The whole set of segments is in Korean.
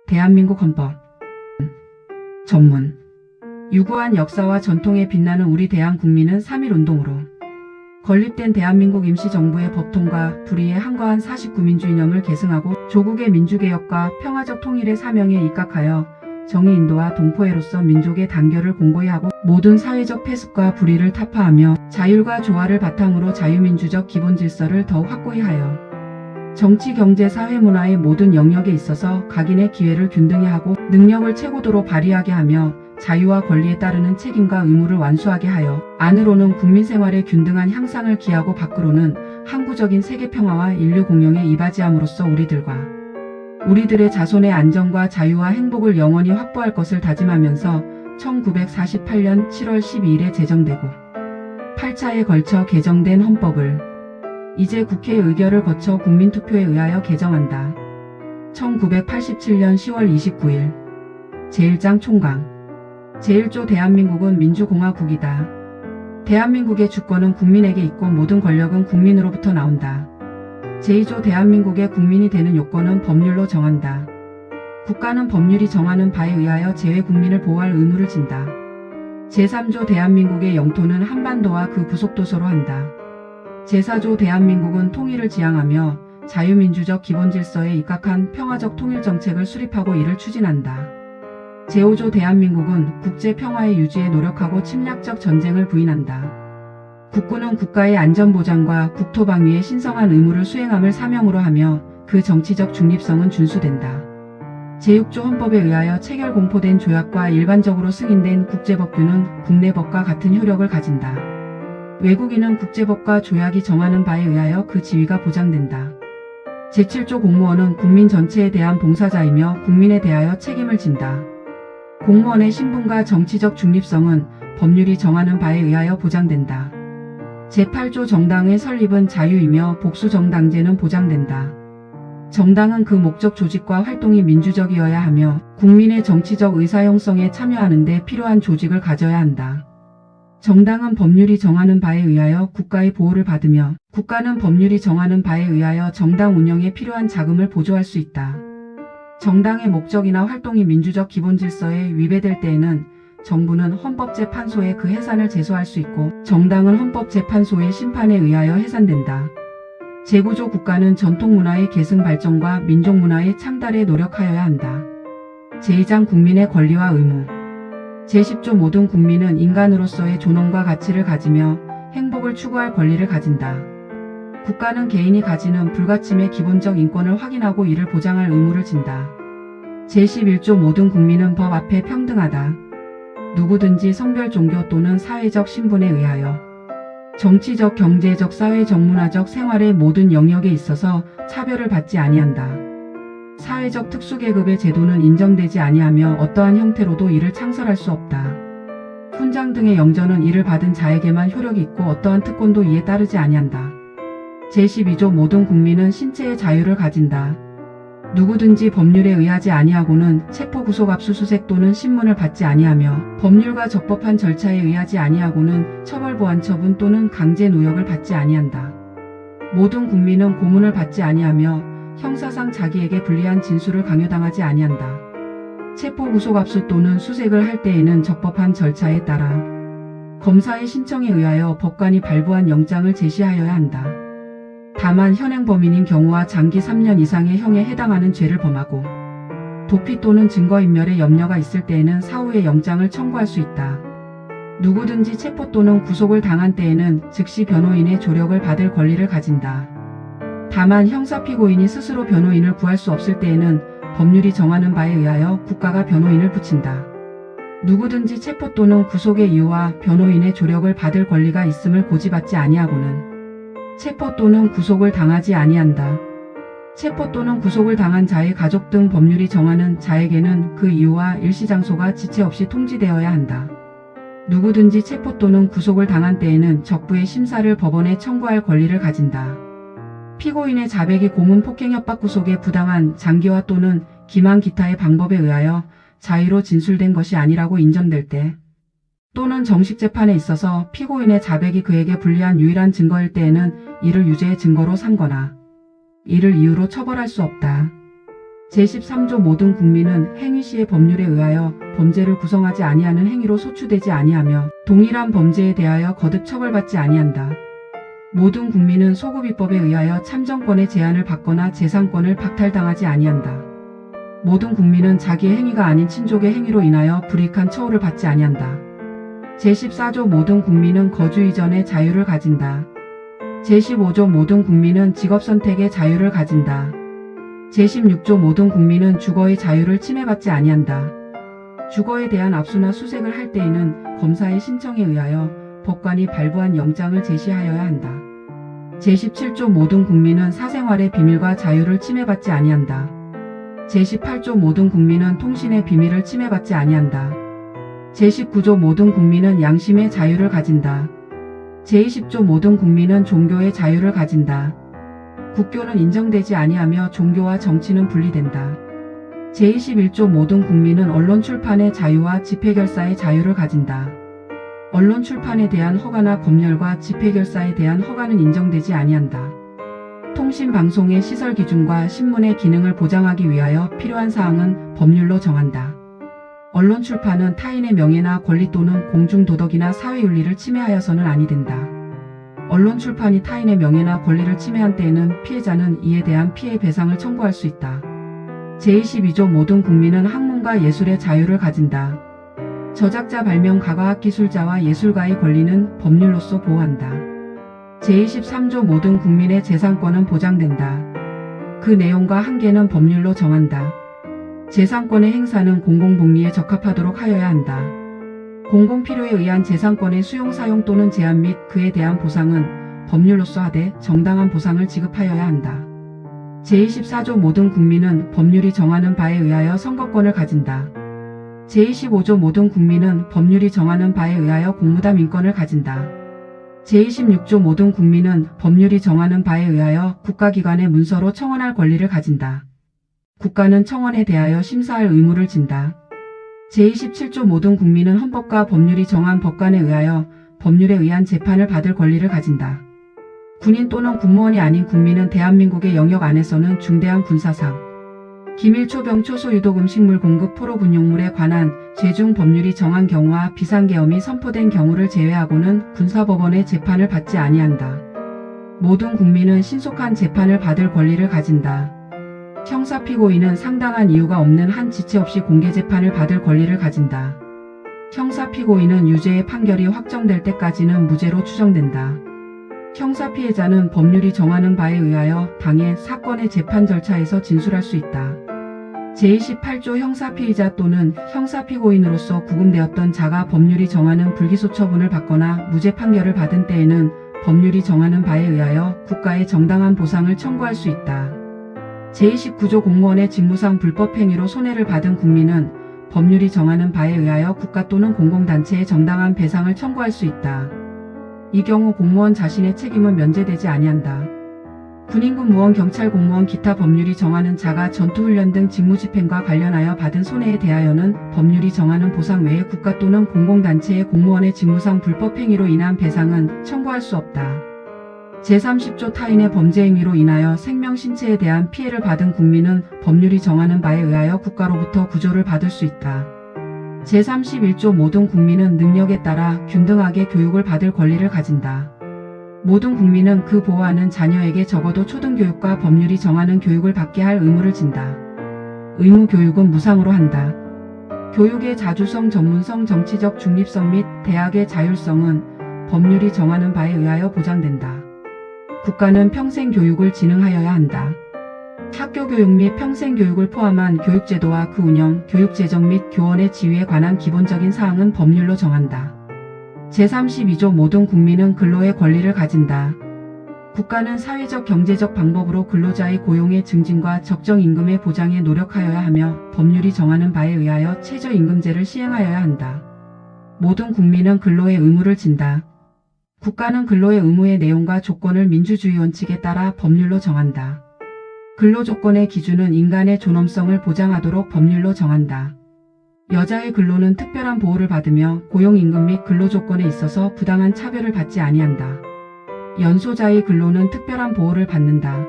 대한민국 헌법 전문 유구한 역사와 전통에 빛나는 우리 대한국민은 3.1운동으로 건립된 대한민국 임시정부의 법통과 불의에 한가한 49민주이념을 계승하고 조국의 민주개혁과 평화적 통일의 사명에 입각하여 정의 인도와 동포애로서 민족의 단결을 공고히 하고 모든 사회적 폐습과 불의를 타파하며 자율과 조화를 바탕으로 자유민주적 기본질서를 더욱 확고히 하여 정치, 경제, 사회, 문화의 모든 영역에 있어서 각인의 기회를 균등히 하고 능력을 최고도로 발휘하게 하며 자유와 권리에 따르는 책임과 의무를 완수하게 하여 안으로는 국민 생활의 균등한 향상을 기하고 밖으로는 항구적인 세계 평화와 인류 공영에 이바지함으로써 우리들의 자손의 안전과 자유와 행복을 영원히 확보할 것을 다짐하면서 1948년 7월 12일에 제정되고 8차에 걸쳐 개정된 헌법을 이제 국회 의결을 거쳐 국민투표에 의하여 개정한다. 1987년 10월 29일 제1장 총강 제1조 대한민국은 민주공화국이다. 대한민국의 주권은 국민에게 있고 모든 권력은 국민으로부터 나온다. 제2조 대한민국의 국민이 되는 요건은 법률로 정한다. 국가는 법률이 정하는 바에 의하여 재외 국민을 보호할 의무를 진다. 제3조 대한민국의 영토는 한반도와 그 부속도서로 한다. 제4조 대한민국은 통일을 지향하며 자유민주적 기본질서에 입각한 평화적 통일정책을 수립하고 이를 추진한다. 제5조 대한민국은 국제평화의 유지에 노력하고 침략적 전쟁을 부인한다. 국군은 국가의 안전보장과 국토방위에 신성한 의무를 수행함을 사명으로 하며 그 정치적 중립성은 준수된다. 제6조 헌법에 의하여 체결 공포된 조약과 일반적으로 승인된 국제법규는 국내법과 같은 효력을 가진다. 외국인은 국제법과 조약이 정하는 바에 의하여 그 지위가 보장된다. 제7조 공무원은 국민 전체에 대한 봉사자이며 국민에 대하여 책임을 진다. 공무원의 신분과 정치적 중립성은 법률이 정하는 바에 의하여 보장된다. 제8조 정당의 설립은 자유이며 복수정당제는 보장된다. 정당은 그 목적 조직과 활동이 민주적이어야 하며 국민의 정치적 의사 형성에 참여하는 데 필요한 조직을 가져야 한다. 정당은 법률이 정하는 바에 의하여 국가의 보호를 받으며 국가는 법률이 정하는 바에 의하여 정당 운영에 필요한 자금을 보조할 수 있다. 정당의 목적이나 활동이 민주적 기본질서에 위배될 때에는 정부는 헌법재판소에 그 해산을 제소할 수 있고 정당은 헌법재판소의 심판에 의하여 해산된다. 제9조 국가는 전통문화의 계승 발전과 민족문화의 창달에 노력하여야 한다. 제2장 국민의 권리와 의무 제10조 모든 국민은 인간으로서의 존엄과 가치를 가지며 행복을 추구할 권리를 가진다. 국가는 개인이 가지는 불가침의 기본적 인권을 확인하고 이를 보장할 의무를 진다. 제11조 모든 국민은 법 앞에 평등하다. 누구든지 성별, 종교 또는 사회적 신분에 의하여 정치적, 경제적, 사회적, 문화적 생활의 모든 영역에 있어서 차별을 받지 아니한다. 사회적 특수계급의 제도는 인정되지 아니하며 어떠한 형태로도 이를 창설할 수 없다. 훈장 등의 영전은 이를 받은 자에게만 효력이 있고 어떠한 특권도 이에 따르지 아니한다. 제12조 모든 국민은 신체의 자유를 가진다. 누구든지 법률에 의하지 아니하고는 체포, 구속, 압수수색 또는 신문을 받지 아니하며 법률과 적법한 절차에 의하지 아니하고는 처벌, 보안 처분 또는 강제 노역을 받지 아니한다. 모든 국민은 고문을 받지 아니하며 형사상 자기에게 불리한 진술을 강요당하지 아니한다. 체포, 구속, 압수 또는 수색을 할 때에는 적법한 절차에 따라 검사의 신청에 의하여 법관이 발부한 영장을 제시하여야 한다. 다만 현행범인인 경우와 장기 3년 이상의 형에 해당하는 죄를 범하고 도피 또는 증거인멸의 염려가 있을 때에는 사후에 영장을 청구할 수 있다. 누구든지 체포 또는 구속을 당한 때에는 즉시 변호인의 조력을 받을 권리를 가진다. 다만 형사피고인이 스스로 변호인을 구할 수 없을 때에는 법률이 정하는 바에 의하여 국가가 변호인을 붙인다. 누구든지 체포 또는 구속의 이유와 변호인의 조력을 받을 권리가 있음을 고지받지 아니하고는 체포 또는 구속을 당하지 아니한다. 체포 또는 구속을 당한 자의 가족 등 법률이 정하는 자에게는 그 이유와 일시장소가 지체 없이 통지되어야 한다. 누구든지 체포 또는 구속을 당한 때에는 적부의 심사를 법원에 청구할 권리를 가진다. 피고인의 자백이 고문, 폭행, 협박, 구속의 부당한 장기화 또는 기망 기타의 방법에 의하여 자의로 진술된 것이 아니라고 인정될 때 또는 정식재판에 있어서 피고인의 자백이 그에게 불리한 유일한 증거일 때에는 이를 유죄의 증거로 삼거나 이를 이유로 처벌할 수 없다. 제13조 모든 국민은 행위시의 법률에 의하여 범죄를 구성하지 아니하는 행위로 소추되지 아니하며 동일한 범죄에 대하여 거듭 처벌받지 아니한다. 모든 국민은 소급입법에 의하여 참정권의 제한을 받거나 재산권을 박탈당하지 아니한다. 모든 국민은 자기의 행위가 아닌 친족의 행위로 인하여 불이익한 처우를 받지 아니한다. 제14조 모든 국민은 거주 이전의 자유를 가진다. 제15조 모든 국민은 직업선택의 자유를 가진다. 제16조 모든 국민은 주거의 자유를 침해받지 아니한다. 주거에 대한 압수나 수색을 할 때에는 검사의 신청에 의하여 법관이 발부한 영장을 제시하여야 한다. 제17조 모든 국민은 사생활의 비밀과 자유를 침해받지 아니한다. 제18조 모든 국민은 통신의 비밀을 침해받지 아니한다. 제19조 모든 국민은 양심의 자유를 가진다. 제20조 모든 국민은 종교의 자유를 가진다. 국교는 인정되지 아니하며 종교와 정치는 분리된다. 제21조 모든 국민은 언론 출판의 자유와 집회결사의 자유를 가진다. 언론 출판에 대한 허가나 검열과 집회결사에 대한 허가는 인정되지 아니한다. 통신방송의 시설 기준과 신문의 기능을 보장하기 위하여 필요한 사항은 법률로 정한다. 언론 출판은 타인의 명예나 권리 또는 공중도덕이나 사회윤리를 침해하여서는 아니 된다. 언론 출판이 타인의 명예나 권리를 침해한 때에는 피해자는 이에 대한 피해 배상을 청구할 수 있다. 제22조 모든 국민은 학문과 예술의 자유를 가진다. 저작자, 발명가가, 기술자와 예술가의 권리는 법률로서 보호한다. 제23조 모든 국민의 재산권은 보장된다. 그 내용과 한계는 법률로 정한다. 재산권의 행사는 공공복리에 적합하도록 하여야 한다. 공공필요에 의한 재산권의 수용, 사용 또는 제한 및 그에 대한 보상은 법률로서 하되 정당한 보상을 지급하여야 한다. 제24조 모든 국민은 법률이 정하는 바에 의하여 선거권을 가진다. 제25조 모든 국민은 법률이 정하는 바에 의하여 공무담 인권을 가진다. 제26조 모든 국민은 법률이 정하는 바에 의하여 국가기관의 문서로 청원할 권리를 가진다. 국가는 청원에 대하여 심사할 의무를 진다. 제27조 모든 국민은 헌법과 법률이 정한 법관에 의하여 법률에 의한 재판을 받을 권리를 가진다. 군인 또는 군무원이 아닌 국민은 대한민국의 영역 안에서는 중대한 군사상, 기밀, 초병, 초소, 유독, 음식물 공급, 포로, 군용물에 관한 죄중 법률이 정한 경우와 비상계엄이 선포된 경우를 제외하고는 군사법원의 재판을 받지 아니한다. 모든 국민은 신속한 재판을 받을 권리를 가진다. 형사피고인은 상당한 이유가 없는 한 지체 없이 공개재판을 받을 권리를 가진다. 형사피고인은 유죄의 판결이 확정될 때까지는 무죄로 추정된다. 형사피해자는 법률이 정하는 바에 의하여 당해 사건의 재판 절차에서 진술할 수 있다. 제28조 형사피의자 또는 형사피고인으로서 구금되었던 자가 법률이 정하는 불기소 처분을 받거나 무죄 판결을 받은 때에는 법률이 정하는 바에 의하여 국가에 정당한 보상을 청구할 수 있다. 제29조 공무원의 직무상 불법행위로 손해를 받은 국민은 법률이 정하는 바에 의하여 국가 또는 공공단체에 정당한 배상을 청구할 수 있다. 이 경우 공무원 자신의 책임은 면제되지 아니한다. 군인, 군무원, 경찰, 공무원, 기타 법률이 정하는 자가 전투훈련 등 직무집행과 관련하여 받은 손해에 대하여는 법률이 정하는 보상 외에 국가 또는 공공단체의 공무원의 직무상 불법행위로 인한 배상은 청구할 수 없다. 제30조 타인의 범죄행위로 인하여 생명, 신체에 대한 피해를 받은 국민은 법률이 정하는 바에 의하여 국가로부터 구조를 받을 수 있다. 제31조 모든 국민은 능력에 따라 균등하게 교육을 받을 권리를 가진다. 모든 국민은 그 보호하는 자녀에게 적어도 초등교육과 법률이 정하는 교육을 받게 할 의무를 진다. 의무 교육은 무상으로 한다. 교육의 자주성, 전문성, 정치적 중립성 및 대학의 자율성은 법률이 정하는 바에 의하여 보장된다. 국가는 평생교육을 진흥하여야 한다. 학교교육 및 평생교육을 포함한 교육제도와 그 운영, 교육재정 및 교원의 지위에 관한 기본적인 사항은 법률로 정한다. 제32조 모든 국민은 근로의 권리를 가진다. 국가는 사회적 경제적 방법으로 근로자의 고용의 증진과 적정 임금의 보장에 노력하여야 하며 법률이 정하는 바에 의하여 최저임금제를 시행하여야 한다. 모든 국민은 근로의 의무를 진다. 국가는 근로의 의무의 내용과 조건을 민주주의 원칙에 따라 법률로 정한다. 근로조건의 기준은 인간의 존엄성을 보장하도록 법률로 정한다. 여자의 근로는 특별한 보호를 받으며 고용임금 및 근로조건에 있어서 부당한 차별을 받지 아니한다. 연소자의 근로는 특별한 보호를 받는다.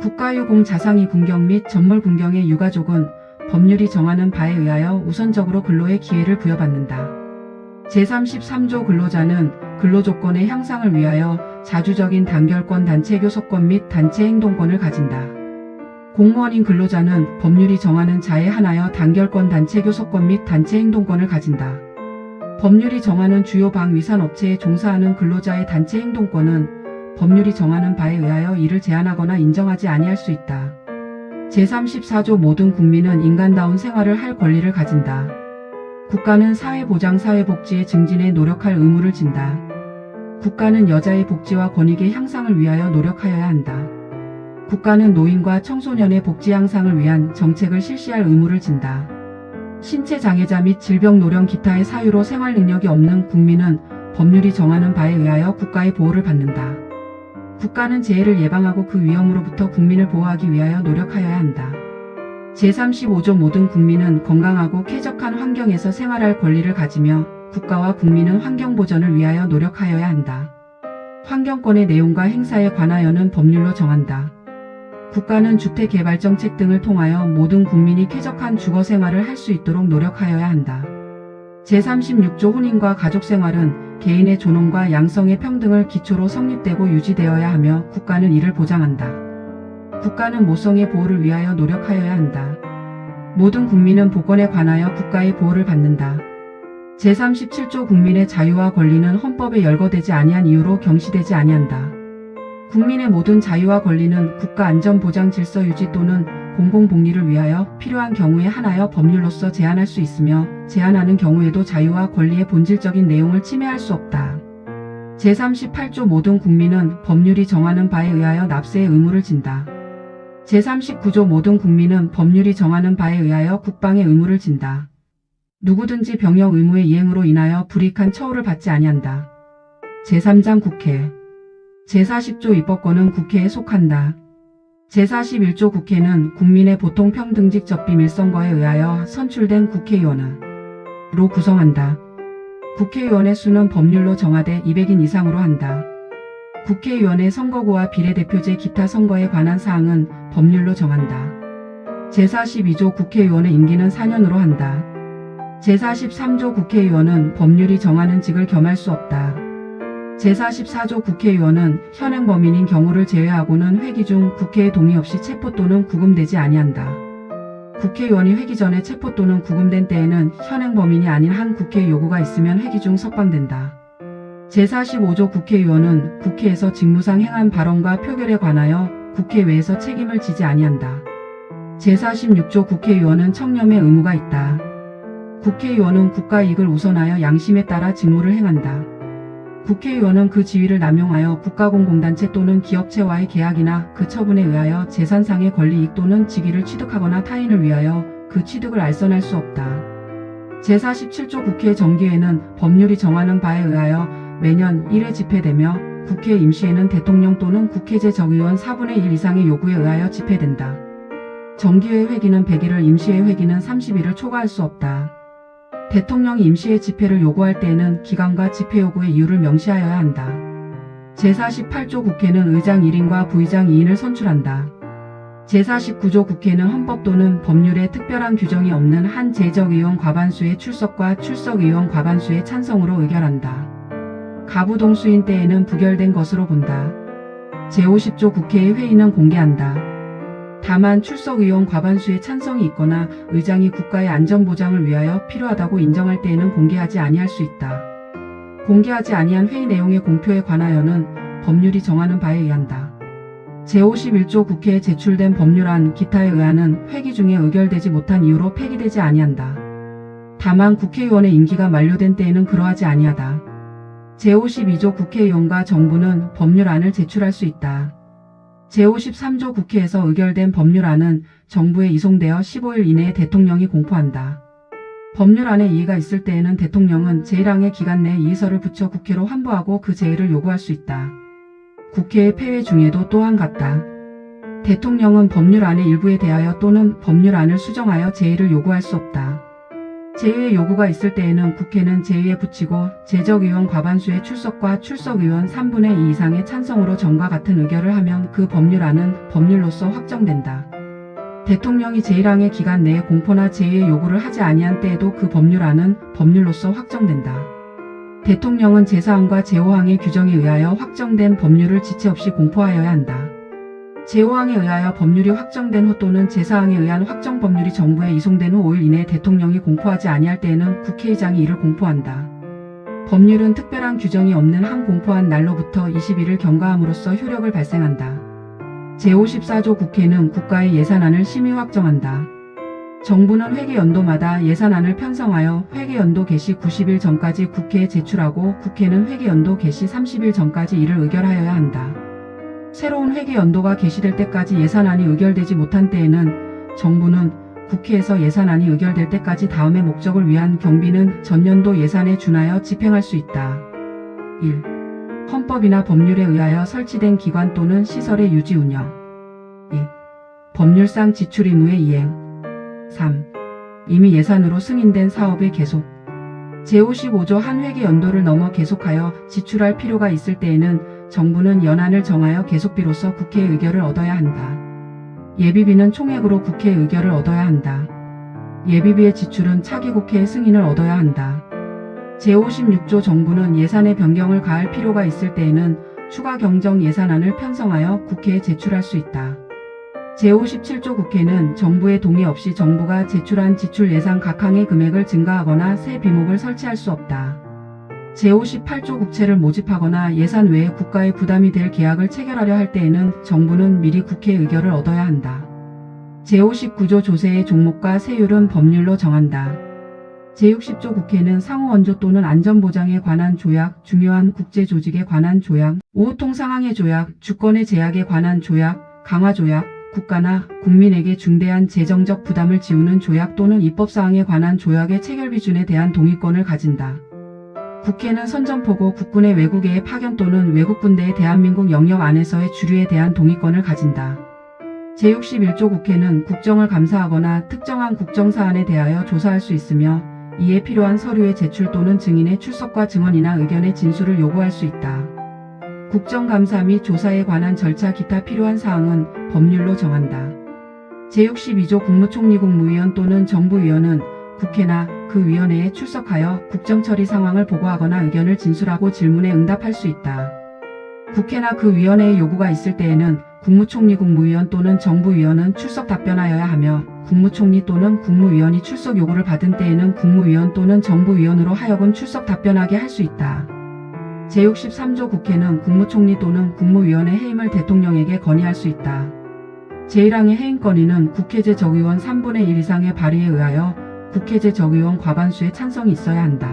국가유공 자상이 군경 및 전몰 군경의 유가족은 법률이 정하는 바에 의하여 우선적으로 근로의 기회를 부여받는다. 제33조 근로자는 근로조건의 향상을 위하여 자주적인 단결권 단체 교섭권 및 단체 행동권을 가진다. 공무원인 근로자는 법률이 정하는 자에 한하여 단결권 단체 교섭권 및 단체 행동권을 가진다. 법률이 정하는 주요 방위산 업체에 종사하는 근로자의 단체 행동권은 법률이 정하는 바에 의하여 이를 제한하거나 인정하지 아니할 수 있다. 제34조 모든 국민은 인간다운 생활을 할 권리를 가진다. 국가는 사회보장 사회복지의 증진에 노력할 의무를 진다. 국가는 여자의 복지와 권익의 향상을 위하여 노력하여야 한다. 국가는 노인과 청소년의 복지 향상을 위한 정책을 실시할 의무를 진다. 신체장애자 및 질병노령 기타의 사유로 생활 능력이 없는 국민은 법률이 정하는 바에 의하여 국가의 보호를 받는다. 국가는 재해를 예방하고 그 위험으로부터 국민을 보호하기 위하여 노력하여야 한다. 제35조 모든 국민은 건강하고 쾌적한 환경에서 생활할 권리를 가지며 국가와 국민은 환경보전을 위하여 노력하여야 한다. 환경권의 내용과 행사에 관하여는 법률로 정한다. 국가는 주택개발정책 등을 통하여 모든 국민이 쾌적한 주거생활을 할 수 있도록 노력하여야 한다. 제36조 혼인과 가족생활은 개인의 존엄과 양성의 평등을 기초로 성립되고 유지되어야 하며 국가는 이를 보장한다. 국가는 모성의 보호를 위하여 노력하여야 한다. 모든 국민은 복권에 관하여 국가의 보호를 받는다. 제37조 국민의 자유와 권리는 헌법에 열거되지 아니한 이유로 경시되지 아니한다. 국민의 모든 자유와 권리는 국가 안전보장 질서 유지 또는 공공복리를 위하여 필요한 경우에 한하여 법률로서 제한할 수 있으며 제한하는 경우에도 자유와 권리의 본질적인 내용을 침해할 수 없다. 제38조 모든 국민은 법률이 정하는 바에 의하여 납세의 의무를 진다. 제39조 모든 국민은 법률이 정하는 바에 의하여 국방의 의무를 진다. 누구든지 병역 의무의 이행으로 인하여 불이익한 처우를 받지 아니한다. 제3장 국회 제40조 입법권은 국회에 속한다. 제41조 국회는 국민의 보통평등직 접비밀선거에 의하여 선출된 국회의원으로 구성한다. 국회의원의 수는 법률로 정하되 200인 이상으로 한다. 국회의원의 선거구와 비례대표제 기타 선거에 관한 사항은 법률로 정한다. 제42조 국회의원의 임기는 4년으로 한다. 제43조 국회의원은 법률이 정하는 직을 겸할 수 없다. 제44조 국회의원은 현행범인인 경우를 제외하고는 회기 중 국회의 동의 없이 체포 또는 구금되지 아니한다. 국회의원이 회기 전에 체포 또는 구금된 때에는 현행범인이 아닌 한 국회의 요구가 있으면 회기 중 석방된다. 제45조 국회의원은 국회에서 직무상 행한 발언과 표결에 관하여 국회 외에서 책임을 지지 아니한다. 제46조 국회의원은 청렴의 의무가 있다. 국회의원은 국가 이익을 우선하여 양심에 따라 직무를 행한다. 국회의원은 그 지위를 남용하여 국가공공단체 또는 기업체와의 계약이나 그 처분에 의하여 재산상의 권리이익 또는 직위를 취득하거나 타인을 위하여 그 취득을 알선할 수 없다. 제47조 국회 정기회는 법률이 정하는 바에 의하여 매년 1회 집회되며 국회 임시회는 대통령 또는 국회 제적의원 4분의 1 이상의 요구에 의하여 집회된다. 정기회 회기는 100일을 임시회 회기는 30일을 초과할 수 없다. 대통령이 임시회 집회를 요구할 때에는 기간과 집회 요구의 이유를 명시하여야 한다. 제48조 국회는 의장 1인과 부의장 2인을 선출한다. 제49조 국회는 헌법 또는 법률에 특별한 규정이 없는 한 제적의원 과반수의 출석과 출석의원 과반수의 찬성으로 의결한다. 가부동수인 때에는 부결된 것으로 본다. 제50조 국회의 회의는 공개한다. 다만 출석의원 과반수의 찬성이 있거나 의장이 국가의 안전보장을 위하여 필요하다고 인정할 때에는 공개하지 아니할 수 있다. 공개하지 아니한 회의 내용의 공표에 관하여는 법률이 정하는 바에 의한다. 제51조 국회에 제출된 법률안 기타에 의하는 회기 중에 의결되지 못한 이유로 폐기되지 아니한다. 다만 국회의원의 임기가 만료된 때에는 그러하지 아니하다. 제52조 국회의원과 정부는 법률안을 제출할 수 있다. 제53조 국회에서 의결된 법률안은 정부에 이송되어 15일 이내에 대통령이 공포한다. 법률안에 이의가 있을 때에는 대통령은 제1항의 기간 내에 이의서를 붙여 국회로 환부하고 그 제의를 요구할 수 있다. 국회의 폐회 중에도 또한 같다. 대통령은 법률안의 일부에 대하여 또는 법률안을 수정하여 제의를 요구할 수 없다. 제2의 요구가 있을 때에는 국회는 제2에 붙이고 제적의원 과반수의 출석과 출석의원 3분의 2 이상의 찬성으로 전과 같은 의결을 하면 그 법률안은 법률로서 확정된다. 대통령이 제1항의 기간 내에 공포나 제2의 요구를 하지 아니한 때에도 그 법률안은 법률로서 확정된다. 대통령은 제4항과 제5항의 규정에 의하여 확정된 법률을 지체 없이 공포하여야 한다. 제5항에 의하여 법률이 확정된 후 또는 제4항에 의한 확정 법률이 정부에 이송된 후 5일 이내 대통령이 공포하지 아니할 때에는 국회의장이 이를 공포한다. 법률은 특별한 규정이 없는 한 공포한 날로부터 20일을 경과함으로써 효력을 발생한다. 제54조 국회는 국가의 예산안을 심의 확정한다. 정부는 회계연도마다 예산안을 편성하여 회계연도 개시 90일 전까지 국회에 제출하고 국회는 회계연도 개시 30일 전까지 이를 의결하여야 한다. 새로운 회계연도가 개시될 때까지 예산안이 의결되지 못한 때에는 정부는 국회에서 예산안이 의결될 때까지 다음의 목적을 위한 경비는 전년도 예산에 준하여 집행할 수 있다. 1. 헌법이나 법률에 의하여 설치된 기관 또는 시설의 유지 운영. 2. 법률상 지출 의무의 이행. 3. 이미 예산으로 승인된 사업의 계속. 제55조 한 회계연도를 넘어 계속하여 지출할 필요가 있을 때에는 정부는 연한을 정하여 계속비로서 국회의 의결을 얻어야 한다. 예비비는 총액으로 국회의 의결을 얻어야 한다. 예비비의 지출은 차기 국회의 승인을 얻어야 한다. 제56조 정부는 예산의 변경을 가할 필요가 있을 때에는 추가 경정 예산안을 편성하여 국회에 제출할 수 있다. 제57조 국회는 정부의 동의 없이 정부가 제출한 지출 예산 각 항의 금액을 증가하거나 새 비목을 설치할 수 없다. 제58조 국채를 모집하거나 예산 외에 국가의 부담이 될 계약을 체결하려 할 때에는 정부는 미리 국회의 의결을 얻어야 한다. 제59조 조세의 종목과 세율은 법률로 정한다. 제60조 국회는 상호 원조 또는 안전보장에 관한 조약, 중요한 국제조직에 관한 조약, 우호통상항해 조약, 주권의 제약에 관한 조약, 강화조약, 국가나 국민에게 중대한 재정적 부담을 지우는 조약 또는 입법사항에 관한 조약의 체결 비준에 대한 동의권을 가진다. 국회는 선전포고 국군의 외국의 파견 또는 외국군대의 대한민국 영역 안에서의 주류에 대한 동의권을 가진다. 제61조 국회는 국정을 감사하거나 특정한 국정사안에 대하여 조사할 수 있으며 이에 필요한 서류의 제출 또는 증인의 출석과 증언이나 의견의 진술을 요구할 수 있다. 국정감사 및 조사에 관한 절차 기타 필요한 사항은 법률로 정한다. 제62조 국무총리 국무위원 또는 정부위원은 국회나 그 위원회에 출석하여 국정처리 상황을 보고하거나 의견을 진술하고 질문에 응답할 수 있다. 국회나 그 위원회의 요구가 있을 때에는 국무총리 국무위원 또는 정부위원은 출석 답변하여야 하며 국무총리 또는 국무위원이 출석 요구를 받은 때에는 국무위원 또는 정부위원으로 하여금 출석 답변하게 할 수 있다. 제63조 국회는 국무총리 또는 국무위원의 해임을 대통령에게 건의할 수 있다. 제1항의 해임 건의는 국회제 적의원 3분의 1 이상의 발의에 의하여 국회제 적의원 과반수의 찬성이 있어야 한다.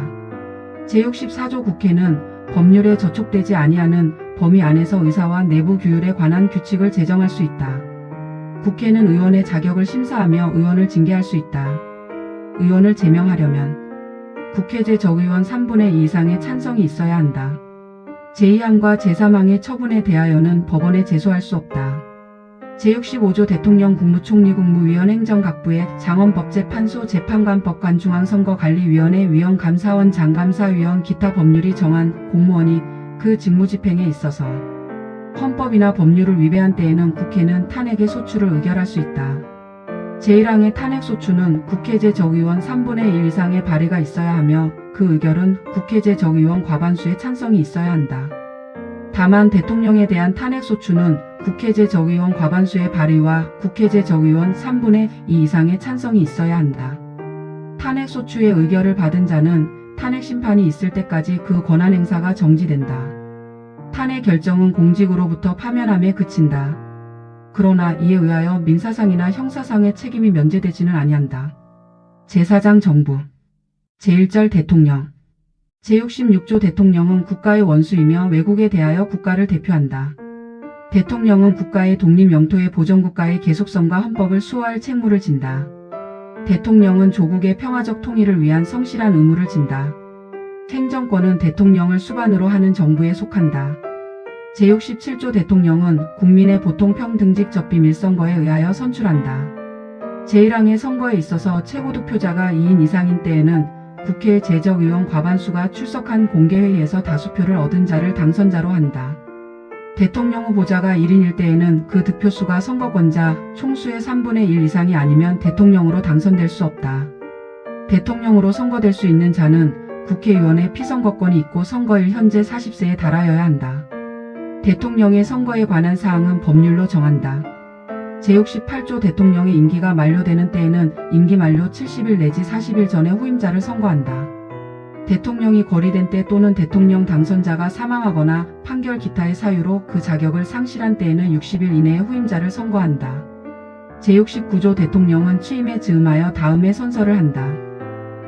제64조 국회는 법률에 저촉되지 아니하는 범위 안에서 의사와 내부 규율에 관한 규칙을 제정할 수 있다. 국회는 의원의 자격을 심사하며 의원을 징계할 수 있다. 의원을 제명하려면 국회제 적의원 3분의 2 이상의 찬성이 있어야 한다. 제2항과 제3항의 처분에 대하여는 법원에 제소할 수 없다. 제65조 대통령 국무총리 국무위원 행정각부의 장원법재판소 재판관법관 중앙선거관리위원회 위원 감사원 장감사위원 기타 법률이 정한 공무원이 그 직무집행에 있어서 헌법이나 법률을 위배한 때에는 국회는 탄핵의 소추를 의결할 수 있다. 제1항의 탄핵소추는 국회제 적의원 3분의 1 이상의 발의가 있어야 하며 그 의결은 국회제 적의원 과반수의 찬성이 있어야 한다. 다만 대통령에 대한 탄핵소추는 국회제 적의원 과반수의 발의와 국회제 적의원 3분의 2 이상의 찬성이 있어야 한다. 탄핵소추의 의결을 받은 자는 탄핵심판이 있을 때까지 그 권한행사가 정지된다. 탄핵 결정은 공직으로부터 파면함에 그친다. 그러나 이에 의하여 민사상이나 형사상의 책임이 면제되지는 아니한다. 제4장 정부 제1절 대통령 제66조 대통령은 국가의 원수이며 외국에 대하여 국가를 대표한다. 대통령은 국가의 독립 영토의 보전국가의 계속성과 헌법을 수호할 책무를 진다. 대통령은 조국의 평화적 통일을 위한 성실한 의무를 진다. 행정권은 대통령을 수반으로 하는 정부에 속한다. 제67조 대통령은 국민의 보통평등직 접비밀선거에 의하여 선출한다. 제1항의 선거에 있어서 최고 득표자가 2인 이상인 때에는 국회 재적의원 과반수가 출석한 공개회의에서 다수표를 얻은 자를 당선자로 한다. 대통령 후보자가 1인일 때에는 그 득표수가 선거권자 총수의 3분의 1 이상이 아니면 대통령으로 당선될 수 없다. 대통령으로 선거될 수 있는 자는 국회의원의 피선거권이 있고 선거일 현재 40세에 달하여야 한다. 대통령의 선거에 관한 사항은 법률로 정한다. 제68조 대통령의 임기가 만료되는 때에는 임기 만료 70일 내지 40일 전에 후임자를 선거한다. 대통령이 거리된 때 또는 대통령 당선자가 사망하거나 판결 기타의 사유로 그 자격을 상실한 때에는 60일 이내에 후임자를 선거한다. 제69조 대통령은 취임에 즈음하여 다음에 선서를 한다.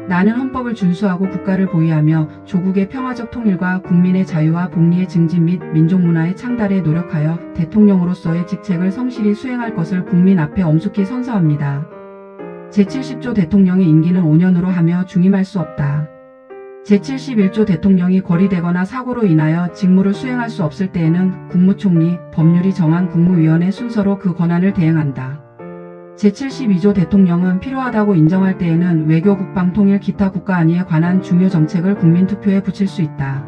나는 헌법을 준수하고 국가를 보위하며 조국의 평화적 통일과 국민의 자유와 복리의 증진 및 민족문화의 창달에 노력하여 대통령으로서의 직책을 성실히 수행할 것을 국민 앞에 엄숙히 선서합니다. 제70조 대통령의 임기는 5년으로 하며 중임할 수 없다. 제71조 대통령이 거리되거나 사고로 인하여 직무를 수행할 수 없을 때에는 국무총리, 법률이 정한 국무위원회 순서로 그 권한을 대행한다. 제72조 대통령은 필요하다고 인정할 때에는 외교, 국방, 통일, 기타 국가안위에 관한 중요 정책을 국민투표에 붙일 수 있다.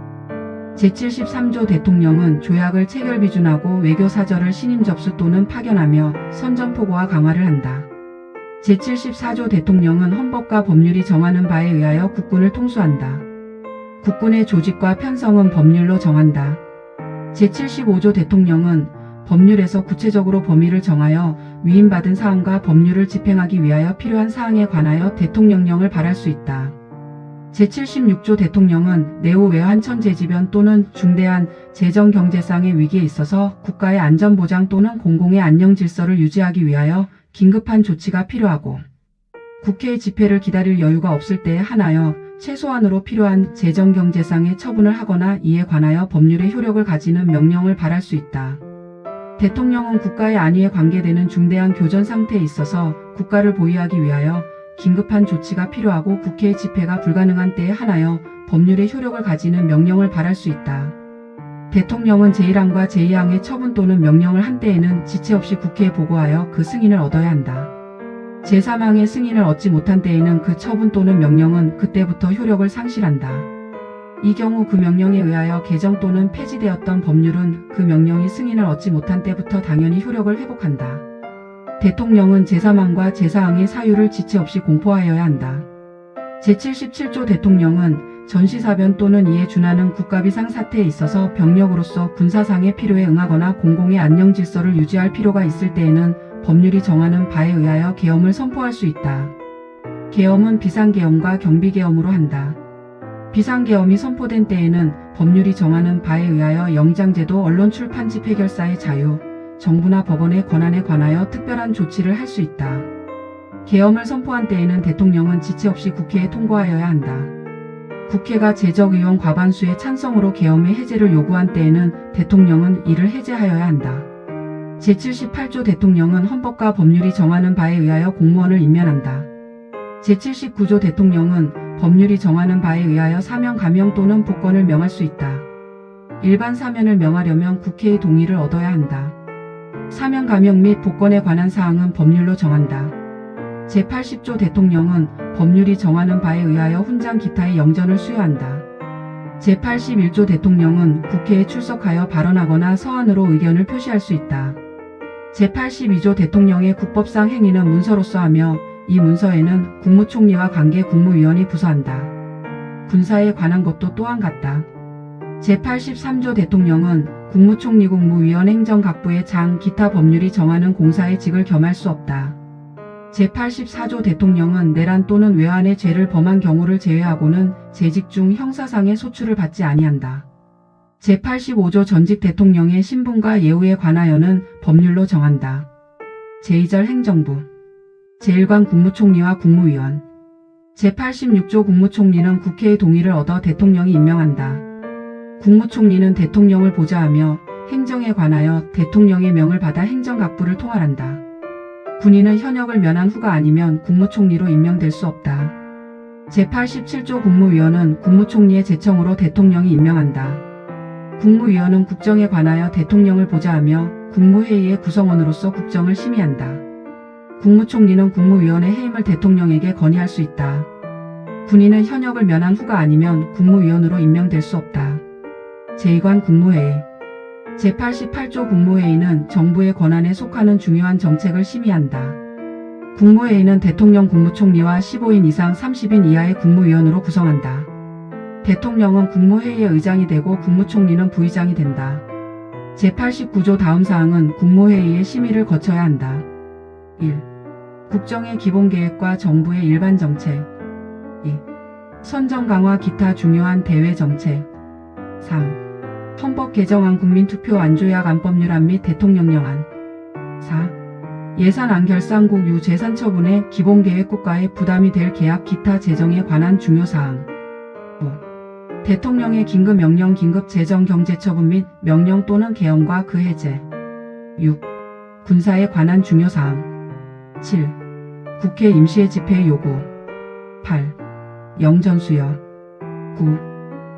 제73조 대통령은 조약을 체결 비준하고 외교사절을 신임 접수 또는 파견하며 선전포고와 강화를 한다. 제74조 대통령은 헌법과 법률이 정하는 바에 의하여 국군을 통수한다. 국군의 조직과 편성은 법률로 정한다. 제75조 대통령은 법률에서 구체적으로 범위를 정하여 위임받은 사항과 법률을 집행하기 위하여 필요한 사항에 관하여 대통령령을 발할 수 있다. 제76조 대통령은 내후 외환 천재지변 또는 중대한 재정 경제상의 위기에 있어서 국가의 안전보장 또는 공공의 안녕 질서를 유지하기 위하여 긴급한 조치가 필요하고 국회의 집회를 기다릴 여유가 없을 때에 한하여 최소한으로 필요한 재정 경제상의 처분을 하거나 이에 관하여 법률의 효력을 가지는 명령을 발할 수 있다. 대통령은 국가의 안위에 관계되는 중대한 교전 상태에 있어서 국가를 보위하기 위하여 긴급한 조치가 필요하고 국회의 집회가 불가능한 때에 한하여 법률의 효력을 가지는 명령을 발할 수 있다. 대통령은 제1항과 제2항의 처분 또는 명령을 한 때에는 지체 없이 국회에 보고하여 그 승인을 얻어야 한다. 제3항의 승인을 얻지 못한 때에는 그 처분 또는 명령은 그때부터 효력을 상실한다. 이 경우 그 명령에 의하여 개정 또는 폐지되었던 법률은 그 명령이 승인을 얻지 못한 때부터 당연히 효력을 회복한다. 대통령은 제3항과 제4항의 사유를 지체 없이 공포하여야 한다. 제77조 대통령은 전시사변 또는 이에 준하는 국가비상 사태에 있어서 병력으로서 군사상의 필요에 응하거나 공공의 안녕 질서를 유지할 필요가 있을 때에는 법률이 정하는 바에 의하여 계엄을 선포할 수 있다. 계엄은 비상계엄과 경비계엄으로 한다. 비상계엄이 선포된 때에는 법률이 정하는 바에 의하여 영장제도, 언론 출판 집회결사의 자유, 정부나 법원의 권한에 관하여 특별한 조치를 할 수 있다. 계엄을 선포한 때에는 대통령은 지체 없이 국회에 통보하여야 한다. 국회가 재적의원 과반수의 찬성으로 계엄의 해제를 요구한 때에는 대통령은 이를 해제하여야 한다. 제78조 대통령은 헌법과 법률이 정하는 바에 의하여 공무원을 임면한다. 제79조 대통령은 법률이 정하는 바에 의하여 사면, 감형 또는 복권을 명할 수 있다. 일반 사면을 명하려면 국회의 동의를 얻어야 한다. 사면, 감형 및 복권에 관한 사항은 법률로 정한다. 제80조 대통령은 법률이 정하는 바에 의하여 훈장 기타의 영전을 수여한다. 제81조 대통령은 국회에 출석하여 발언하거나 서한으로 의견을 표시할 수 있다. 제82조 대통령의 국법상 행위는 문서로서 하며 이 문서에는 국무총리와 관계 국무위원이 부서한다. 군사에 관한 것도 또한 같다. 제83조 대통령은 국무총리, 국무위원, 행정각부의 장, 기타 법률이 정하는 공사의 직을 겸할 수 없다. 제84조 대통령은 내란 또는 외환의 죄를 범한 경우를 제외하고는 재직 중 형사상의 소출을 받지 아니한다. 제85조 전직 대통령의 신분과 예우에 관하여는 법률로 정한다. 제2절 행정부 제1관 국무총리와 국무위원 제86조 국무총리는 국회의 동의를 얻어 대통령이 임명한다. 국무총리는 대통령을 보좌하며 행정에 관하여 대통령의 명을 받아 행정각부를 통할한다. 군인은 현역을 면한 후가 아니면 국무총리로 임명될 수 없다. 제87조 국무위원은 국무총리의 제청으로 대통령이 임명한다. 국무위원은 국정에 관하여 대통령을 보좌하며 국무회의의 구성원으로서 국정을 심의한다. 국무총리는 국무위원회 해임을 대통령에게 건의할 수 있다. 군인은 현역을 면한 후가 아니면 국무위원으로 임명될 수 없다. 제2관 국무회의 제88조 국무회의는 정부의 권한에 속하는 중요한 정책을 심의한다. 국무회의는 대통령 국무총리와 15인 이상 30인 이하의 국무위원으로 구성한다. 대통령은 국무회의의 의장이 되고 국무총리는 부의장이 된다. 제89조 다음 사항은 국무회의의 심의를 거쳐야 한다. 1. 국정의 기본계획과 정부의 일반 정책. 2. 선정 강화 기타 중요한 대외 정책. 3. 헌법 개정안 국민투표 안조약 안법률안 및 대통령령안. 4. 예산안 결산국 유재산 처분의 기본계획 국가의 부담이 될 계약 기타 재정에 관한 중요사항. 5. 대통령의 긴급명령 긴급재정경제처분 및 명령 또는 계엄과 그 해제. 6. 군사에 관한 중요사항. 7. 국회 임시회 집회 요구. 8. 영전수여. 9.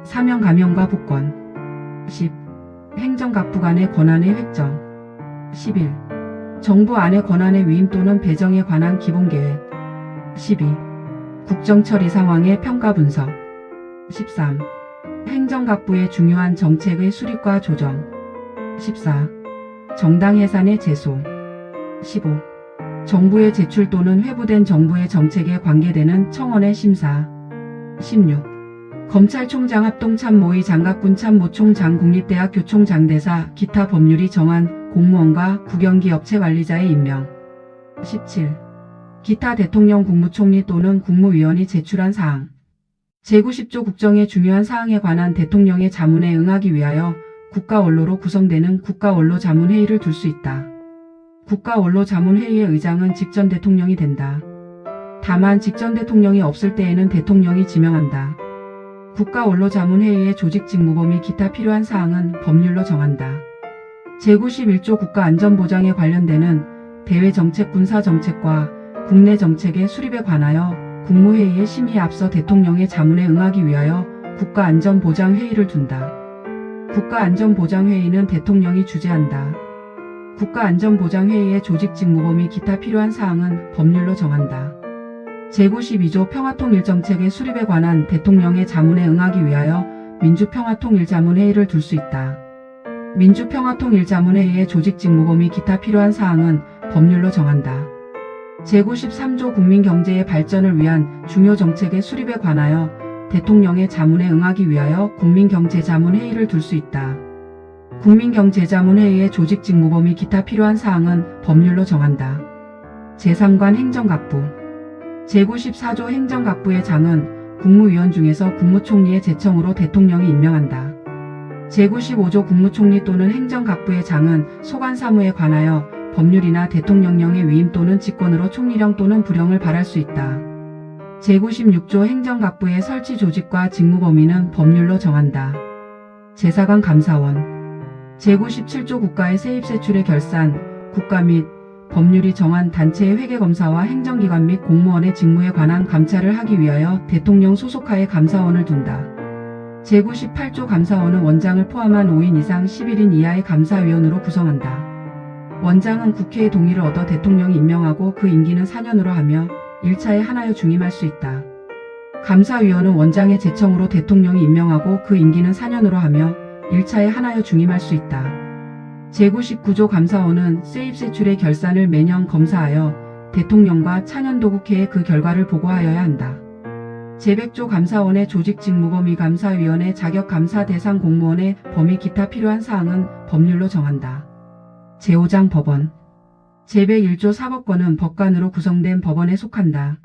사명 감형과 복권. 10. 행정각부 간의 권한의 획정. 11. 정부 안의 권한의 위임 또는 배정에 관한 기본계획. 12. 국정처리 상황의 평가 분석. 13. 행정각부의 중요한 정책의 수립과 조정. 14. 정당 예산의 제소. 15. 정부의 제출 또는 회부된 정부의 정책에 관계되는 청원의 심사. 16. 검찰총장 합동참모의 장갑군 참모총장 국립대학 교총장대사 기타 법률이 정한 공무원과 국영기업체 관리자의 임명. 17. 기타 대통령 국무총리 또는 국무위원이 제출한 사항. 제90조 국정의 중요한 사항에 관한 대통령의 자문에 응하기 위하여 국가원로로 구성되는 국가원로자문회의를 둘 수 있다. 국가원로자문회의의 의장은 직전 대통령이 된다. 다만 직전 대통령이 없을 때에는 대통령이 지명한다. 국가원로자문회의의 조직 직무범 및 기타 필요한 사항은 법률로 정한다. 제91조 국가안전보장에 관련되는 대외정책 군사정책과 국내 정책의 수립에 관하여 국무회의의 심의에 앞서 대통령의 자문에 응하기 위하여 국가안전보장회의를 둔다. 국가안전보장회의는 대통령이 주재한다. 국가안전보장회의의 조직 직무범 및 기타 필요한 사항은 법률로 정한다. 제92조 평화통일정책의 수립에 관한 대통령의 자문에 응하기 위하여 민주평화통일자문회의를 둘 수 있다. 민주평화통일자문회의의 조직 직무범 및 기타 필요한 사항은 법률로 정한다. 제93조 국민경제의 발전을 위한 중요 정책의 수립에 관하여 대통령의 자문에 응하기 위하여 국민경제자문회의를 둘 수 있다. 국민경제자문회의의 조직 직무범 및 기타 필요한 사항은 법률로 정한다. 제3관 행정각부 제94조 행정각부의 장은 국무위원 중에서 국무총리의 제청으로 대통령이 임명한다. 제95조 국무총리 또는 행정각부의 장은 소관사무에 관하여 법률이나 대통령령의 위임 또는 직권으로 총리령 또는 부령을 발할 수 있다. 제96조 행정각부의 설치 조직과 직무 범위는 법률로 정한다. 제4관 감사원 제97조 국가의 세입세출의 결산, 국가 및 법률이 정한 단체의 회계검사와 행정기관 및 공무원의 직무에 관한 감찰을 하기 위하여 대통령 소속하에 감사원을 둔다. 제98조 감사원은 원장을 포함한 5인 이상 11인 이하의 감사위원으로 구성한다. 원장은 국회의 동의를 얻어 대통령이 임명하고 그 임기는 4년으로 하며 1차에 하나여 중임할 수 있다. 감사위원은 원장의 제청으로 대통령이 임명하고 그 임기는 4년으로 하며 1차에 하나여 중임할 수 있다. 제99조 감사원은 세입세출의 결산을 매년 검사하여 대통령과 차년도국회에 그 결과를 보고하여야 한다. 제100조 감사원의 조직 직무범 위 감사위원회 자격 감사 대상 공무원의 범위 기타 필요한 사항은 법률로 정한다. 제5장 법원 제101조 사법권은 법관으로 구성된 법원에 속한다.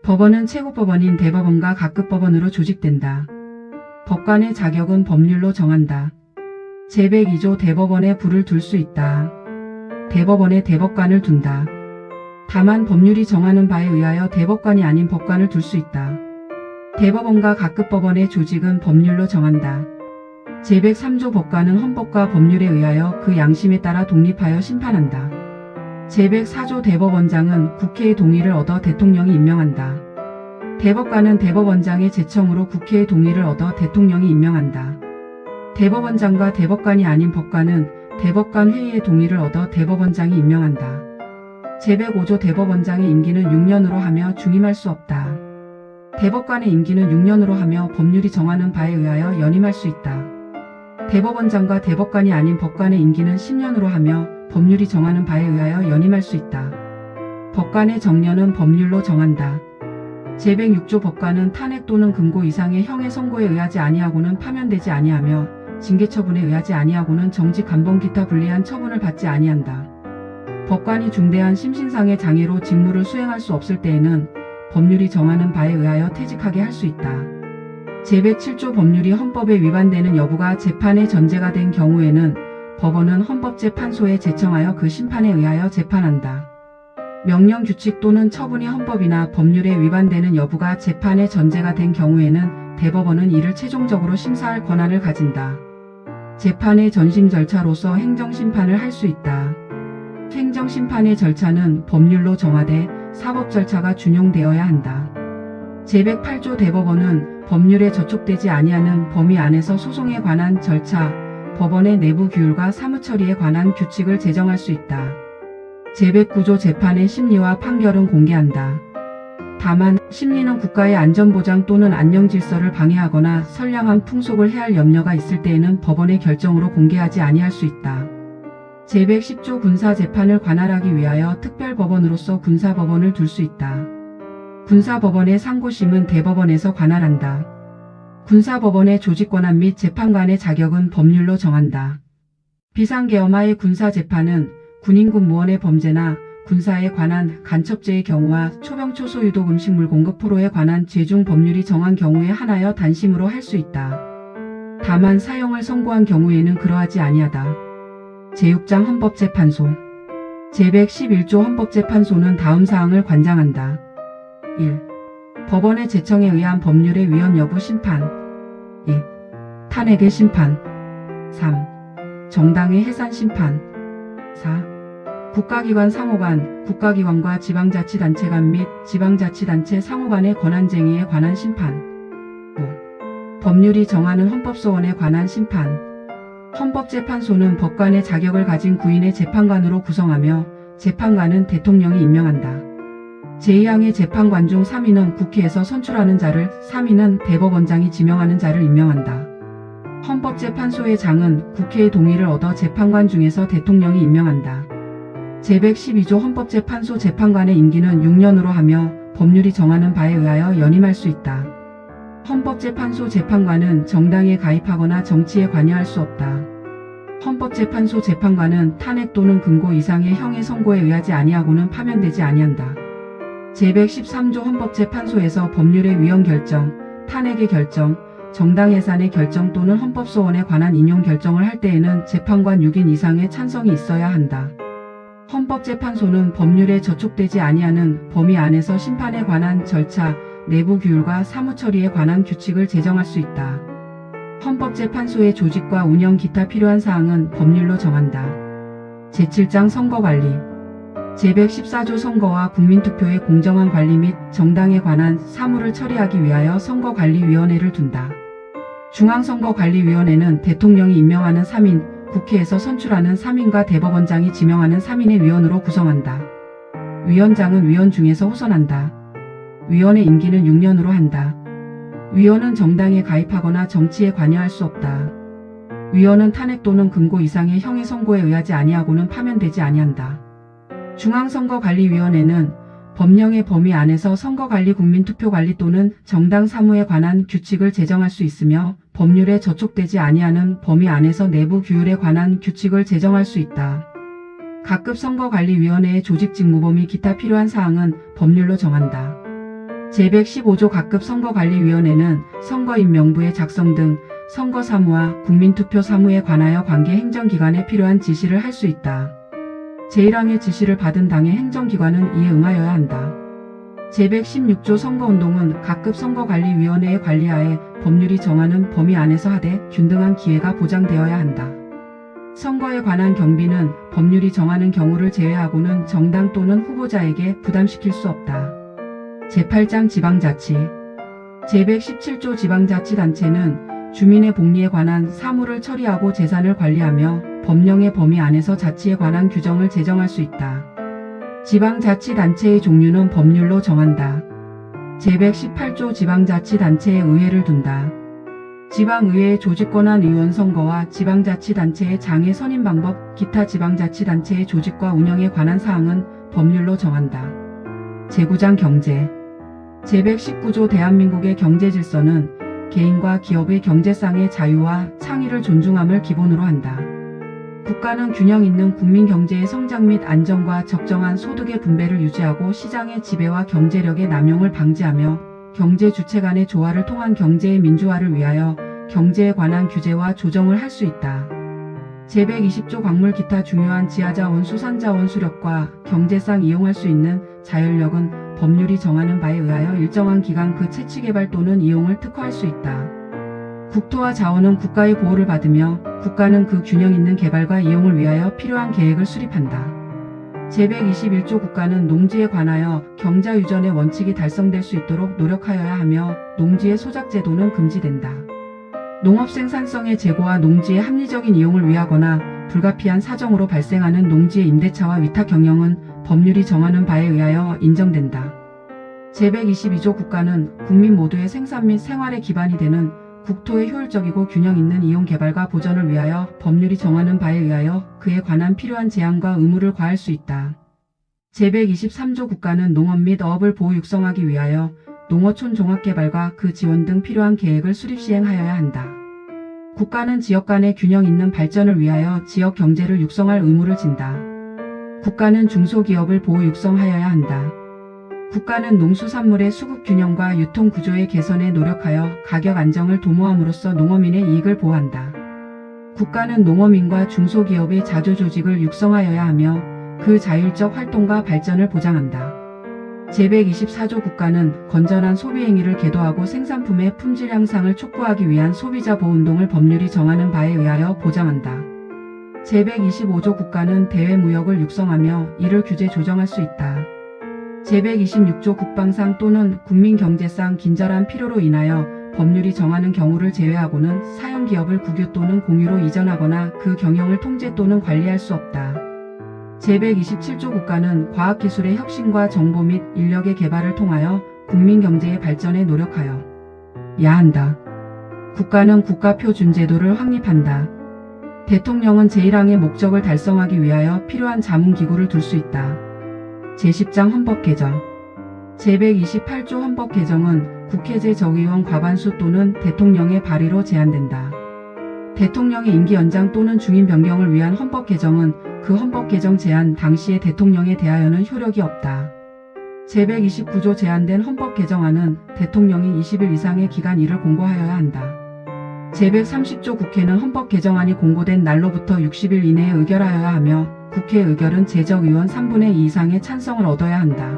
법원은 최고법원인 대법원과 각급법원으로 조직된다. 법관의 자격은 법률로 정한다. 제102조 대법원에 불을 둘 수 있다. 대법원에 대법관을 둔다. 다만 법률이 정하는 바에 의하여 대법관이 아닌 법관을 둘 수 있다. 대법원과 각급법원의 조직은 법률로 정한다. 제103조 법관은 헌법과 법률에 의하여 그 양심에 따라 독립하여 심판한다. 제104조 대법원장은 국회의 동의를 얻어 대통령이 임명한다. 대법관은 대법원장의 제청으로 국회의 동의를 얻어 대통령이 임명한다. 대법원장과 대법관이 아닌 법관은 대법관 회의의 동의를 얻어 대법원장이 임명한다. 제105조 대법원장의 임기는 6년으로 하며 중임할 수 없다. 대법관의 임기는 6년으로 하며 법률이 정하는 바에 의하여 연임할 수 있다. 대법원장과 대법관이 아닌 법관의 임기는 10년으로 하며 법률이 정하는 바에 의하여 연임할 수 있다. 법관의 정년은 법률로 정한다. 제106조 법관은 탄핵 또는 금고 이상의 형의 선고에 의하지 아니하고는 파면되지 아니하며 징계처분에 의하지 아니하고는 정직 감봉 기타 불리한 처분을 받지 아니한다. 법관이 중대한 심신상의 장애로 직무를 수행할 수 없을 때에는 법률이 정하는 바에 의하여 퇴직하게 할 수 있다. 제107조 법률이 헌법에 위반되는 여부가 재판의 전제가 된 경우에는 법원은 헌법재판소에 제청하여 그 심판에 의하여 재판한다. 명령 규칙 또는 처분이 헌법이나 법률에 위반되는 여부가 재판의 전제가 된 경우에는 대법원은 이를 최종적으로 심사할 권한을 가진다. 재판의 전심 절차로서 행정심판을 할 수 있다. 행정심판의 절차는 법률로 정하되 사법 절차가 준용되어야 한다. 제108조 대법원은 법률에 저촉되지 아니하는 범위 안에서 소송에 관한 절차, 법원의 내부 규율과 사무처리에 관한 규칙을 제정할 수 있다. 제109조 재판의 심리와 판결은 공개한다. 다만 심리는 국가의 안전보장 또는 안녕질서를 방해하거나 선량한 풍속을 해할 염려가 있을 때에는 법원의 결정으로 공개하지 아니할 수 있다. 제110조 군사재판을 관할하기 위하여 특별법원으로서 군사법원을 둘 수 있다. 군사법원의 상고심은 대법원에서 관할한다. 군사법원의 조직권한 및 재판관의 자격은 법률로 정한다. 비상계엄하의 군사재판은 군인군무원의 범죄나 군사에 관한 간첩죄의 경우와 초병초소유독 음식물 공급 포로에 관한 죄 중 법률이 정한 경우에 한하여 단심으로 할 수 있다. 다만 사형을 선고한 경우에는 그러하지 아니하다. 제6장 헌법재판소 제111조 헌법재판소는 다음 사항을 관장한다. 1. 법원의 제청에 의한 법률의 위헌 여부 심판 2. 탄핵의 심판 3. 정당의 해산 심판 4. 국가기관 상호간, 국가기관과 지방자치단체 간 및 지방자치단체 상호간의 권한쟁의에 관한 심판 5. 법률이 정하는 헌법소원에 관한 심판 헌법재판소는 법관의 자격을 가진 구인의 재판관으로 구성하며 재판관은 대통령이 임명한다. 제2항의 재판관 중 3인은 국회에서 선출하는 자를, 3인은 대법원장이 지명하는 자를 임명한다. 헌법재판소의 장은 국회의 동의를 얻어 재판관 중에서 대통령이 임명한다. 제112조 헌법재판소 재판관의 임기는 6년으로 하며 법률이 정하는 바에 의하여 연임할 수 있다. 헌법재판소 재판관은 정당에 가입하거나 정치에 관여할 수 없다. 헌법재판소 재판관은 탄핵 또는 금고 이상의 형의 선고에 의하지 아니하고는 파면되지 아니한다. 제113조 헌법재판소에서 법률의 위헌 결정, 탄핵의 결정, 정당 해산의 결정 또는 헌법소원에 관한 인용 결정을 할 때에는 재판관 6인 이상의 찬성이 있어야 한다. 헌법재판소는 법률에 저촉되지 아니하는 범위 안에서 심판에 관한 절차, 내부 규율과 사무처리에 관한 규칙을 제정할 수 있다. 헌법재판소의 조직과 운영 기타 필요한 사항은 법률로 정한다. 제7장 선거관리 제114조 선거와 국민투표의 공정한 관리 및 정당에 관한 사무를 처리하기 위하여 선거관리위원회를 둔다. 중앙선거관리위원회는 대통령이 임명하는 3인, 국회에서 선출하는 3인과 대법원장이 지명하는 3인의 위원으로 구성한다. 위원장은 위원 중에서 호선한다. 위원의 임기는 6년으로 한다. 위원은 정당에 가입하거나 정치에 관여할 수 없다. 위원은 탄핵 또는 금고 이상의 형의 선고에 의하지 아니하고는 파면되지 아니한다. 중앙선거관리위원회는 법령의 범위 안에서 선거관리 국민투표관리 또는 정당 사무에 관한 규칙을 제정할 수 있으며 법률에 저촉되지 아니하는 범위 안에서 내부 규율에 관한 규칙을 제정할 수 있다. 각급 선거관리위원회의 조직 직무범 및 기타 필요한 사항은 법률로 정한다. 제115조 각급 선거관리위원회는 선거인 명부의 작성 등 선거사무와 국민투표 사무에 관하여 관계 행정기관에 필요한 지시를 할 수 있다. 제1항의 지시를 받은 당의 행정기관은 이에 응하여야 한다. 제116조 선거운동은 각급 선거관리위원회의 관리하에 법률이 정하는 범위 안에서 하되 균등한 기회가 보장되어야 한다. 선거에 관한 경비는 법률이 정하는 경우를 제외하고는 정당 또는 후보자에게 부담시킬 수 없다. 제8장 지방자치 제117조 지방자치단체는 주민의 복리에 관한 사무를 처리하고 재산을 관리하며 법령의 범위 안에서 자치에 관한 규정을 제정할 수 있다. 지방자치단체의 종류는 법률로 정한다. 제118조 지방자치단체에 의회를 둔다. 지방의회의 조직권한 의원 선거와 지방자치단체의 장애 선임 방법, 기타 지방자치단체의 조직과 운영에 관한 사항은 법률로 정한다. 제9장 경제. 제119조 대한민국의 경제질서는 개인과 기업의 경제상의 자유와 창의를 존중함을 기본으로 한다. 국가는 균형 있는 국민 경제의 성장 및 안정과 적정한 소득의 분배를 유지하고 시장의 지배와 경제력의 남용을 방지하며 경제 주체 간의 조화를 통한 경제의 민주화를 위하여 경제에 관한 규제와 조정을 할 수 있다. 제120조 광물 기타 중요한 지하자원 수산자원 수력과 경제상 이용할 수 있는 자율력은 법률이 정하는 바에 의하여 일정한 기간 그 채취 개발 또는 이용을 특화할 수 있다. 국토와 자원은 국가의 보호를 받으며 국가는 그 균형 있는 개발과 이용을 위하여 필요한 계획을 수립한다. 제121조 국가는 농지에 관하여 경자유전의 원칙이 달성될 수 있도록 노력하여야 하며 농지의 소작제도는 금지된다. 농업 생산성의 제고와 농지의 합리적인 이용을 위하거나 불가피한 사정으로 발생하는 농지의 임대차와 위탁 경영은 법률이 정하는 바에 의하여 인정된다. 제122조 국가는 국민 모두의 생산 및 생활의 기반이 되는 국토의 효율적이고 균형 있는 이용 개발과 보전을 위하여 법률이 정하는 바에 의하여 그에 관한 필요한 제한과 의무를 과할 수 있다. 제123조 국가는 농업 및 어업을 보호 육성하기 위하여 농어촌 종합개발과 그 지원 등 필요한 계획을 수립 시행하여야 한다. 국가는 지역 간의 균형 있는 발전을 위하여 지역 경제를 육성할 의무를 진다. 국가는 중소기업을 보호 육성하여야 한다. 국가는 농수산물의 수급 균형과 유통 구조의 개선에 노력하여 가격 안정을 도모함으로써 농어민의 이익을 보호한다. 국가는 농어민과 중소기업의 자주조직을 육성하여야 하며 그 자율적 활동과 발전을 보장한다. 제124조 국가는 건전한 소비 행위를 계도하고 생산품의 품질 향상을 촉구하기 위한 소비자 보호운동을 법률이 정하는 바에 의하여 보장한다. 제125조 국가는 대외무역을 육성하며 이를 규제 조정할 수 있다. 제126조 국방상 또는 국민경제상 긴절한 필요로 인하여 법률이 정하는 경우를 제외하고는 사용기업을 국유 또는 공유로 이전하거나 그 경영을 통제 또는 관리할 수 없다. 제127조 국가는 과학기술의 혁신과 정보 및 인력의 개발을 통하여 국민경제의 발전에 노력하여야 한다. 국가는 국가표준제도를 확립한다. 대통령은 제1항의 목적을 달성하기 위하여 필요한 자문기구를 둘 수 있다. 제10장 헌법 개정. 제128조 헌법 개정은 국회제 적의원 과반수 또는 대통령의 발의로 제한된다. 대통령의 임기 연장 또는 중임 변경을 위한 헌법 개정은 그 헌법 개정 제한 당시의 대통령에 대하여는 효력이 없다. 제129조 제한된 헌법 개정안은 대통령이 20일 이상의 기간 이를 공고하여야 한다. 제130조 국회는 헌법 개정안이 공고된 날로부터 60일 이내에 의결하여야 하며 국회 의결은 제적의원 3분의 2 이상의 찬성을 얻어야 한다.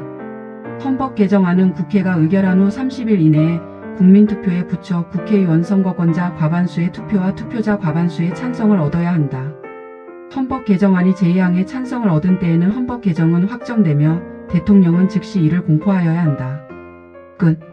헌법 개정안은 국회가 의결한 후 30일 이내에 국민투표에 붙여 국회의원 선거권자 과반수의 투표와 투표자 과반수의 찬성을 얻어야 한다. 헌법 개정안이 제2항의 찬성을 얻은 때에는 헌법 개정은 확정되며 대통령은 즉시 이를 공포하여야 한다. 끝.